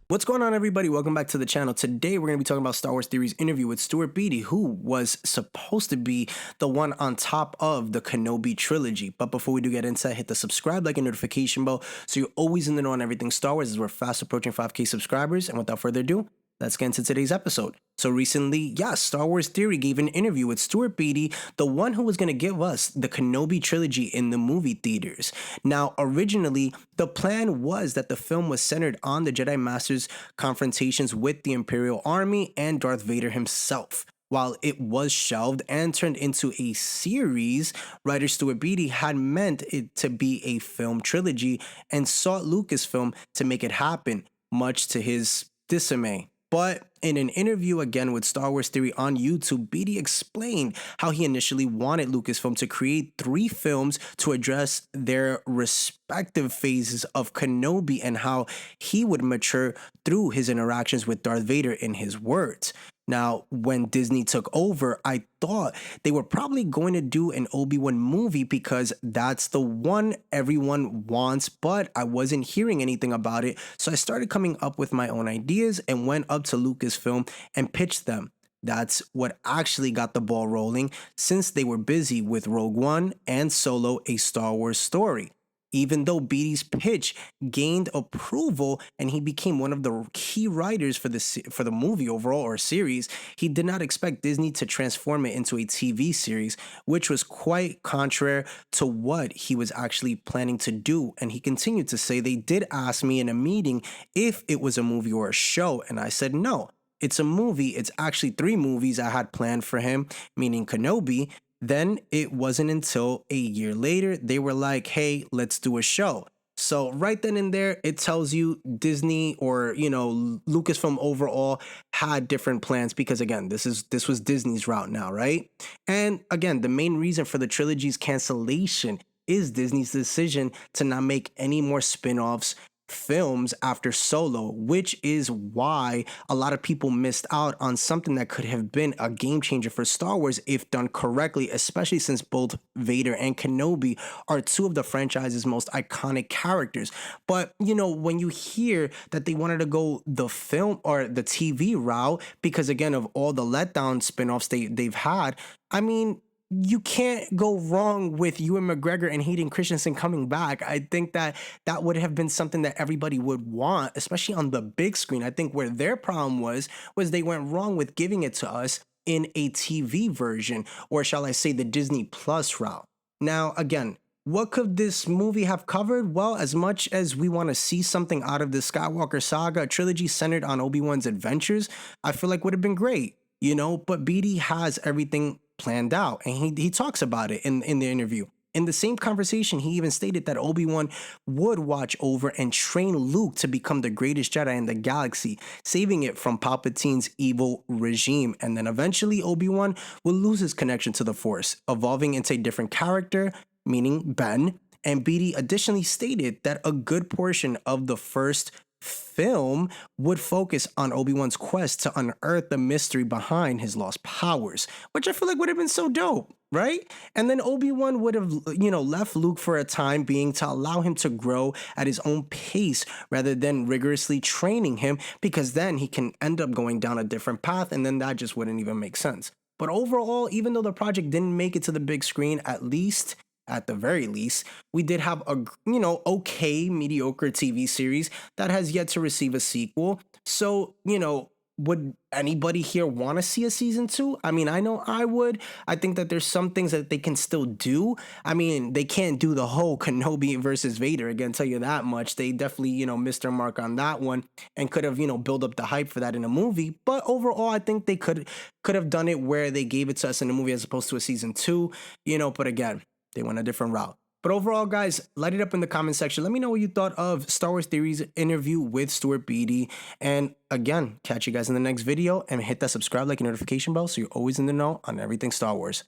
What's going on, everybody? Welcome back to the channel. Today, we're going to be talking about Star Wars Theory's interview with Stuart Beattie, who was supposed to be the one on top of the Kenobi trilogy. But before we do get into that, hit the subscribe, like, and notification bell so you're always in the know on everything Star Wars, as we're fast approaching 5K subscribers. And without further ado, let's get into today's episode. So recently, Star Wars Theory gave an interview with Stuart Beattie, the one who was going to give us the Kenobi trilogy in the movie theaters. Now, originally, the plan was that the film was centered on the Jedi Master's confrontations with the Imperial Army and Darth Vader himself. While it was shelved and turned into a series, writer Stuart Beattie had meant it to be a film trilogy and sought Lucasfilm to make it happen, much to his dismay. But in an interview again with Star Wars Theory on YouTube, Beattie explained how he initially wanted Lucasfilm to create 3 films to address their respective phases of Kenobi and how he would mature through his interactions with Darth Vader, in his words. Now, when Disney took over, I thought they were probably going to do an Obi-Wan movie because that's the one everyone wants, but I wasn't hearing anything about it. So I started coming up with my own ideas and went up to Lucasfilm and pitched them. That's what actually got the ball rolling, since they were busy with Rogue One and Solo: A Star Wars Story. Even though Beattie's pitch gained approval and he became one of the key writers for the movie overall or series, he did not expect Disney to transform it into a TV series, which was quite contrary to what he was actually planning to do. And he continued to say, they did ask me in a meeting if it was a movie or a show, and I said no. It's a movie. It's actually 3 movies I had planned for him, meaning Kenobi. Then it wasn't until a year later they were like, hey, let's do a show. So right then and there, it tells you Disney, or, Lucasfilm overall had different plans, because again, this was Disney's route now, right? And again, the main reason for the trilogy's cancellation is Disney's decision to not make any more spin-offs films after Solo, which is why a lot of people missed out on something that could have been a game changer for Star Wars if done correctly, especially since both Vader and Kenobi are 2 of the franchise's most iconic characters. But when you hear that they wanted to go the film or the TV route because again of all the letdown spin-offs they've had, I mean, you can't go wrong with Ewan McGregor and Hayden Christensen coming back. I think that would have been something that everybody would want, especially on the big screen. I think where their problem was they went wrong with giving it to us in a TV version, or shall I say the Disney Plus route. Now, again, what could this movie have covered? Well, as much as we want to see something out of the Skywalker saga, a trilogy centered on Obi-Wan's adventures, I feel like would have been great, but Beattie has everything planned out, and he talks about it in the interview. In the same conversation, he even stated that Obi-Wan would watch over and train Luke to become the greatest Jedi in the galaxy, saving it from Palpatine's evil regime. And then eventually Obi-Wan will lose his connection to the Force, evolving into a different character, meaning Ben. And Beattie additionally stated that a good portion of the first film would focus on Obi-Wan's quest to unearth the mystery behind his lost powers, which I feel like would have been so dope, right? And then Obi-Wan would have, left Luke for a time being to allow him to grow at his own pace rather than rigorously training him, because then he can end up going down a different path, and then that just wouldn't even make sense. But overall, even though the project didn't make it to the big screen, at the very least, we did have a, okay, mediocre TV series that has yet to receive a sequel. So, would anybody here want to see a season 2? I mean, I know I would. I think that there's some things that they can still do. I mean, they can't do the whole Kenobi versus Vader again, tell you that much. They definitely, missed their mark on that one and could have, build up the hype for that in a movie. But overall, I think they could have done it where they gave it to us in a movie as opposed to a season 2, but again, they went a different route. But overall, guys, light it up in the comment section. Let me know what you thought of Star Wars Theory's interview with Stuart Beattie. And again, catch you guys in the next video, and hit that subscribe, like, and notification bell so you're always in the know on everything Star Wars.